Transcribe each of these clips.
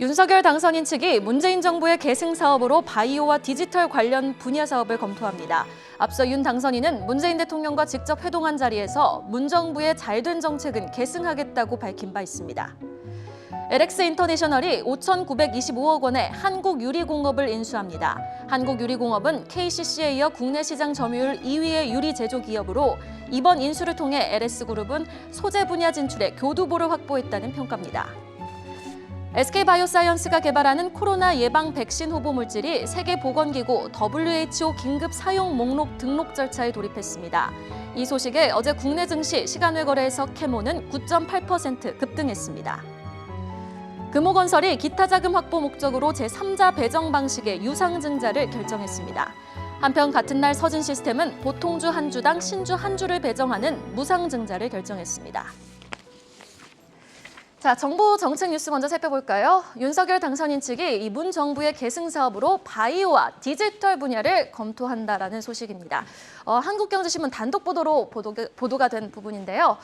윤석열 당선인 측이 문재인 정부의 계승 사업으로 바이오와 디지털 관련 분야 사업을 검토합니다. 앞서 윤 당선인은 문재인 대통령과 직접 회동한 자리에서 문 정부의 잘된 정책은 계승하겠다고 밝힌 바 있습니다. LX 인터내셔널이 5,925억 원의 한국유리공업을 인수합니다. 한국유리공업은 KCC에 이어 국내 시장 점유율 2위의 유리 제조 기업으로 이번 인수를 통해 LS그룹은 소재 분야 진출에 교두보를 확보했다는 평가입니다. SK바이오사이언스가 개발하는 코로나 예방 백신 후보 물질이 세계보건기구 WHO 긴급 사용 목록 등록 절차에 돌입했습니다. 이 소식에 어제 국내 증시 시간외 거래에서 캐모는 9.8% 급등했습니다. 금호건설이 기타 자금 확보 목적으로 제3자 배정 방식의 유상증자를 결정했습니다. 한편 같은 날 서진시스템은 보통주 한 주당 신주 한 주를 배정하는 무상증자를 결정했습니다. 자, 정부 정책 뉴스 먼저 살펴볼까요? 윤석열 당선인 측이 이 문 정부의 계승 사업으로 바이오와 디지털 분야를 검토한다라는 소식입니다. 한국경제신문 단독 보도로 보도가 된 부분인데요.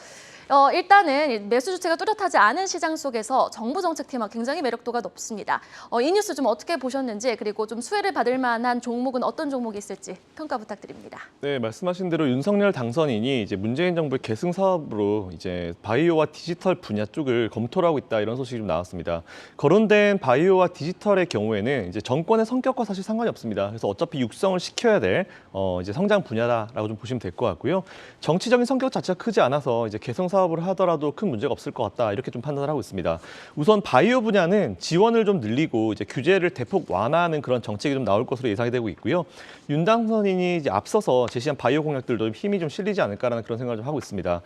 일단은 매수 주체가 뚜렷하지 않은 시장 속에서 정부 정책 테마 굉장히 매력도가 높습니다. 이 뉴스 좀 어떻게 보셨는지, 그리고 좀 수혜를 받을 만한 종목은 어떤 종목이 있을지 평가 부탁드립니다. 네, 말씀하신 대로 윤석열 당선인이 이제 문재인 정부의 계승 사업으로 이제 바이오와 디지털 분야 쪽을 검토를 하고 있다, 이런 소식이 좀 나왔습니다. 거론된 바이오와 디지털의 경우에는 이제 정권의 성격과 사실 상관이 없습니다. 그래서 어차피 육성을 시켜야 될 이제 성장 분야다라고 좀 보시면 될 것 같고요. 정치적인 성격 자체가 크지 않아서 이제 계승 사업을 하더라도 큰 문제가 없을 것 같다, 이렇게 좀 판단을 하고 있습니다. 우선 바이오 분야는 지원을 좀 늘리고 이제 규제를 대폭 완화하는 그런 정책이 좀 나올 것으로 예상이 되고 있고요. 윤 당선인이 이제 앞서서 제시한 바이오 공약들도 힘이 좀 실리지 않을까라는 그런 생각을 좀 하고 있습니다.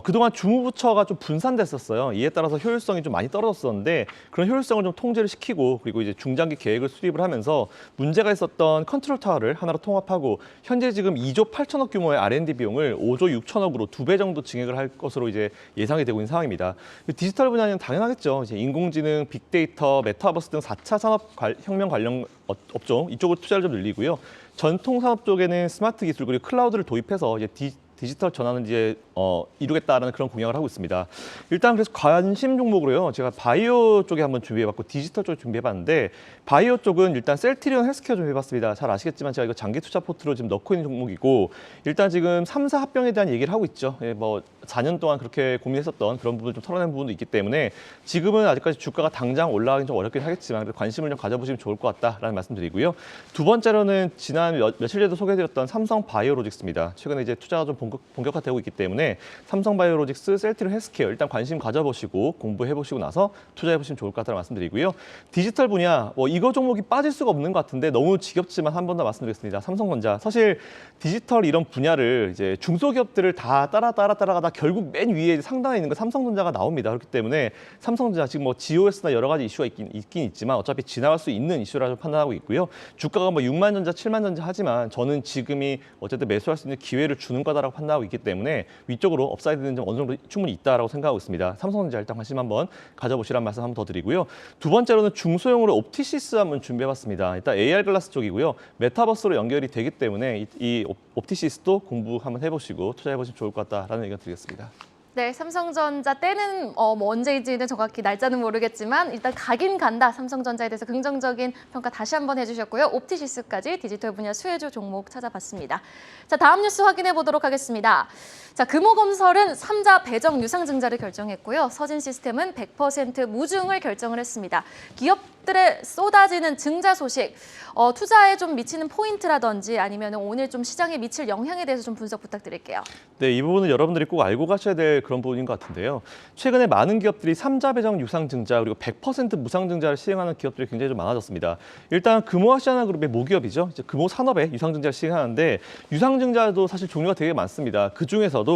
그동안 주무부처가 좀 분산됐었어요. 이에 따라서 효율성이 좀 많이 떨어졌었는데 그런 효율성을 좀 통제를 시키고, 그리고 이제 중장기 계획을 수립을 하면서 문제가 있었던 컨트롤 타워를 하나로 통합하고 현재 지금 2조 8천억 규모의 R&D 비용을 5조 6천억으로 2배 정도 증액을 할 것으로 이제 예상이 되고 있는 상황입니다. 디지털 분야는 당연하겠죠. 이제 인공지능, 빅데이터, 메타버스 등 4차 산업혁명 관련 업종, 이쪽으로 투자를 좀 늘리고요. 전통 산업 쪽에는 스마트 기술 그리고 클라우드를 도입해서 이제 디지털 전환을 이제 이루겠다라는 그런 공약을 하고 있습니다. 일단 그래서 관심 종목으로요, 제가 바이오 쪽에 한번 준비해봤고 디지털 쪽에 준비해봤는데, 바이오 쪽은 일단 셀트리온 헬스케어 좀 해봤습니다. 잘 아시겠지만 제가 이거 장기 투자 포트로 지금 넣고 있는 종목이고, 일단 지금 3사 합병에 대한 얘기를 하고 있죠. 뭐 4년 동안 그렇게 고민했었던 그런 부분을 좀 털어낸 부분도 있기 때문에 지금은 아직까지 주가가 당장 올라가긴 좀 어렵긴 하겠지만 관심을 좀 가져보시면 좋을 것 같다라는 말씀드리고요. 두 번째로는 지난 며칠 전에도 소개해드렸던 삼성바이오로직스입니다. 최근에 이제 투자가 좀 본격화되고 있기 때문에 삼성바이오로직스, 셀트리온 헬스케어 일단 관심 가져보시고 공부해보시고 나서 투자해보시면 좋을 것 같다는 말씀드리고요. 디지털 분야, 이거 종목이 빠질 수가 없는 것 같은데 너무 지겹지만 한 번 더 말씀드리겠습니다. 삼성전자. 사실 디지털 이런 분야를 이제 중소기업들을 다 따라가다 결국 맨 위에 상단에 있는 거 삼성전자가 나옵니다. 그렇기 때문에 삼성전자 지금 뭐 GOS나 여러 가지 이슈가 있긴 있지만 어차피 지나갈 수 있는 이슈라고 판단하고 있고요. 주가가 뭐 6만 전자, 7만 전자 하지만 저는 지금이 어쨌든 매수할 수 있는 기회를 주는 거다라고 판단하고 있기 때문에 위쪽으로 업사이드는 좀 어느 정도 충분히 있다라고 생각하고 있습니다. 삼성전자 일단 관심 한번 가져보시라는 말씀 한번 더 드리고요. 두 번째로는 중소형으로 옵티시스 한번 준비해봤습니다. 일단 AR 글라스 쪽이고요. 메타버스로 연결이 되기 때문에 이 옵티시스도 공부 한번 해보시고 투자해보시면 좋을 것 같다라는 의견 드리겠습니다. 네, 삼성전자 때는 뭐 언제인지는 정확히 날짜는 모르겠지만 일단 가긴 간다. 삼성전자에 대해서 긍정적인 평가 다시 한번 해주셨고요. 옵티시스까지 디지털 분야 수혜주 종목 찾아봤습니다. 자, 다음 뉴스 확인해 보도록 하겠습니다. 자, 금호건설은 3자 배정 유상증자를 결정했고요. 서진시스템은 100% 무증을 결정을 했습니다. 기업들의 쏟아지는 증자 소식, 투자에 좀 미치는 포인트라든지 아니면 오늘 좀 시장에 미칠 영향에 대해서 좀 분석 부탁드릴게요. 네, 이 부분은 여러분들이 꼭 알고 가셔야 될 그런 부분인 것 같은데요. 최근에 많은 기업들이 3자 배정 유상증자 그리고 100% 무상증자를 시행하는 기업들이 굉장히 좀 많아졌습니다. 일단 금호아시아나그룹의 모기업이죠. 이제 금호산업에 유상증자를 시행하는데 유상증자도 사실 종류가 되게 많습니다. 그 중에서도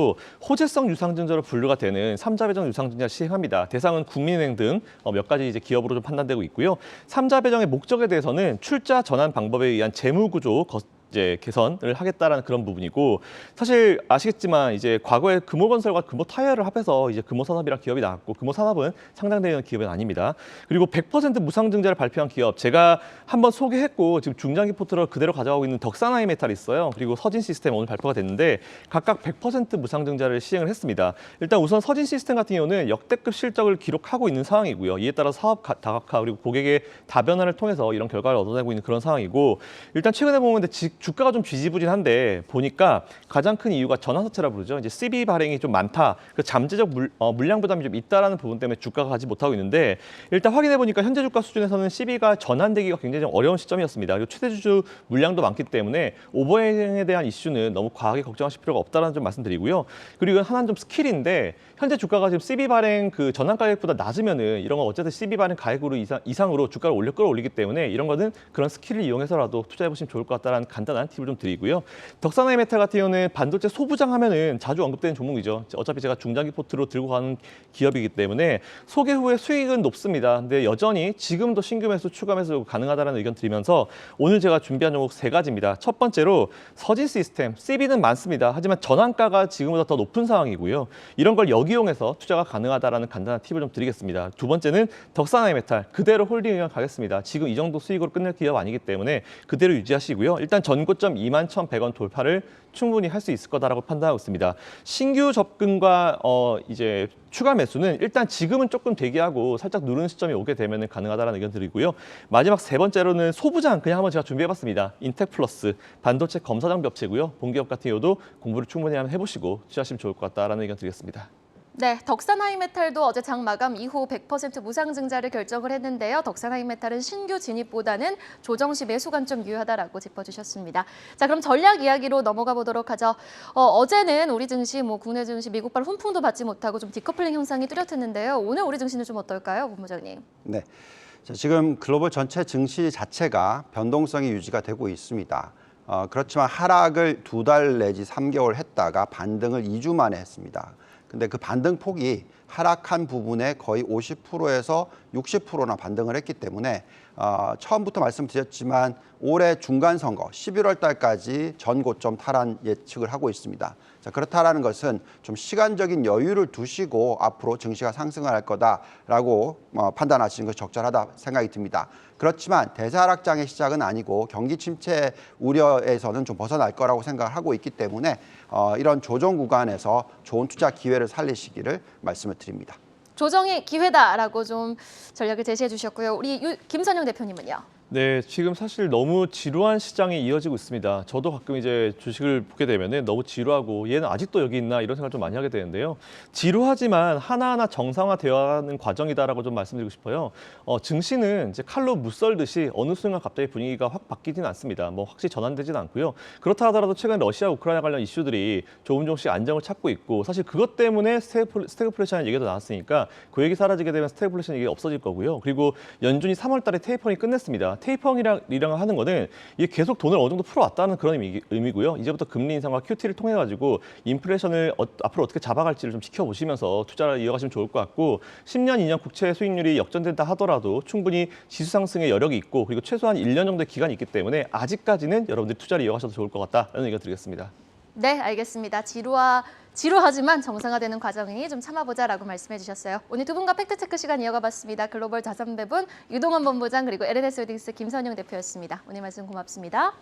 호재성 유상증자로 분류가 되는 3자 배정 유상증자를 시행합니다. 대상은 국민은행 등 몇 가지 이제 기업으로 좀 판단되고 있고요. 3자 배정의 목적에 대해서는 출자 전환 방법에 의한 재무 구조 이제 개선을 하겠다라는 그런 부분이고, 사실 아시겠지만 이제 과거에 금호건설과 금호타이어를 합해서 이제 금호산업이라는 기업이 나왔고, 금호산업은 상장되는 기업은 아닙니다. 그리고 100% 무상증자를 발표한 기업, 제가 한번 소개했고 지금 중장기 포트로 그대로 가져가고 있는 덕산하이메탈이 있어요. 그리고 서진시스템 오늘 발표가 됐는데 각각 100% 무상증자를 시행을 했습니다. 일단 우선 서진시스템 같은 경우는 역대급 실적을 기록하고 있는 상황이고요. 이에 따라 사업 다각화 그리고 고객의 다변화를 통해서 이런 결과를 얻어내고 있는 그런 상황이고, 일단 최근에 보면 주가가 좀 지지부진한데 보니까 가장 큰 이유가 전환사채라 부르죠. 이제 CB 발행이 좀 많다, 그 잠재적 물량 부담이 좀 있다라는 부분 때문에 주가가 가지 못하고 있는데, 일단 확인해 보니까 현재 주가 수준에서는 CB가 전환되기가 굉장히 좀 어려운 시점이었습니다. 그리고 최대 주주 물량도 많기 때문에 오버행에 대한 이슈는 너무 과하게 걱정하실 필요가 없다라는 좀 말씀드리고요. 그리고 이건 하나는 좀 스킬인데, 현재 주가가 지금 CB 발행 그 전환 가격보다 낮으면은 이런 건 어쨌든 CB 발행 가액으로 이상으로 주가를 끌어올리기 때문에 이런 거는 그런 스킬을 이용해서라도 투자해 보시면 좋을 것 같다라는 간단한 팁을 좀 드리고요. 덕산하이메탈 같은 경우는 반도체 소부장 하면은 자주 언급되는 종목이죠. 어차피 제가 중장기 포트로 들고 가는 기업이기 때문에 소개 후에 수익은 높습니다. 근데 여전히 지금도 신규 매수, 추가 매수 가능하다는 의견 드리면서 오늘 제가 준비한 종목 3가지입니다. 첫 번째로 서진 시스템, CB는 많습니다. 하지만 전환가가 지금보다 더 높은 상황이고요. 이런 걸 역이용해서 투자가 가능하다는 간단한 팁을 좀 드리겠습니다. 두 번째는 덕산하이메탈, 그대로 홀딩 의견 가겠습니다. 지금 이 정도 수익으로 끝낼 기업 아니기 때문에 그대로 유지하시고요. 일단 전고점 21,100원 돌파를 충분히 할 수 있을 거다라고 판단하고 있습니다. 신규 접근과 이제 추가 매수는 일단 지금은 조금 대기하고 살짝 누르는 시점이 오게 되면 가능하다는 의견 드리고요. 마지막 3번째로는 소부장 그냥 한번 제가 준비해봤습니다. 인텍플러스 반도체 검사 장비 업체고요. 본기업 같은 경우도 공부를 충분히 한번 해보시고 투자하시면 좋을 것 같다라는 의견 드리겠습니다. 네, 덕산하이메탈도 어제 장 마감 이후 100% 무상증자를 결정을 했는데요. 덕산하이메탈은 신규 진입보다는 조정 시 매수 관점 유효하다라고 짚어주셨습니다. 자, 그럼 전략 이야기로 넘어가 보도록 하죠. 어제는 우리 증시, 국내 증시, 미국발 훈풍도 받지 못하고 좀 디커플링 현상이 뚜렷했는데요. 오늘 우리 증시는 좀 어떨까요, 본부장님? 네, 자, 지금 글로벌 전체 증시 자체가 변동성이 유지가 되고 있습니다. 그렇지만 하락을 2달 내지 3개월 했다가 반등을 2주 만에 했습니다. 근데 그 반등 폭이 하락한 부분에 거의 50%에서 60%나 반등을 했기 때문에 처음부터 말씀드렸지만 올해 중간 선거 11월 달까지 전 고점 탈환 예측을 하고 있습니다. 자, 그렇다라는 것은 좀 시간적인 여유를 두시고 앞으로 증시가 상승할 거다라고 판단하시는 것이 적절하다 생각이 듭니다. 그렇지만 대사하락장의 시작은 아니고 경기 침체 우려에서는 좀 벗어날 거라고 생각을 하고 있기 때문에 이런 조정 구간에서 좋은 투자 기회를 살리시기를 말씀을 드립니다. 조정의 기회다라고 좀 전략을 제시해 주셨고요. 우리 김선영 대표님은요? 네, 지금 사실 너무 지루한 시장이 이어지고 있습니다. 저도 가끔 이제 주식을 보게 되면은 너무 지루하고 얘는 아직도 여기 있나 이런 생각을 좀 많이 하게 되는데요. 지루하지만 하나하나 정상화되어가는 과정이다라고 좀 말씀드리고 싶어요. 증시는 이제 칼로 무썰듯이 어느 순간 갑자기 분위기가 확 바뀌지는 않습니다. 확실히 전환되지는 않고요. 그렇다 하더라도 최근 러시아 우크라이나 관련 이슈들이 조금씩 안정을 찾고 있고, 사실 그것 때문에 스태그플레이션 얘기도 나왔으니까 그 얘기 사라지게 되면 스태그플레이션 얘기가 없어질 거고요. 그리고 연준이 3월 달에 테이퍼링 끝냈습니다. 테이퍼링이랑 하는 거는 이게 계속 돈을 어느 정도 풀어왔다는 그런 의미고요. 이제부터 금리 인상과 QT를 통해 가지고 인플레이션을 앞으로 어떻게 잡아갈지를 좀 지켜보시면서 투자를 이어가시면 좋을 것 같고, 10년, 2년 국채 수익률이 역전된다 하더라도 충분히 지수 상승의 여력이 있고, 그리고 최소한 1년 정도의 기간이 있기 때문에 아직까지는 여러분들이 투자를 이어가셔도 좋을 것 같다라는 의견 드리겠습니다. 네, 알겠습니다. 지루하지만 정상화되는 과정이 좀 참아보자라고 말씀해 주셨어요. 오늘 두 분과 팩트체크 시간 이어가봤습니다. 글로벌 자산배분 유동원 본부장 그리고 LNS홀딩스 김선영 대표였습니다. 오늘 말씀 고맙습니다.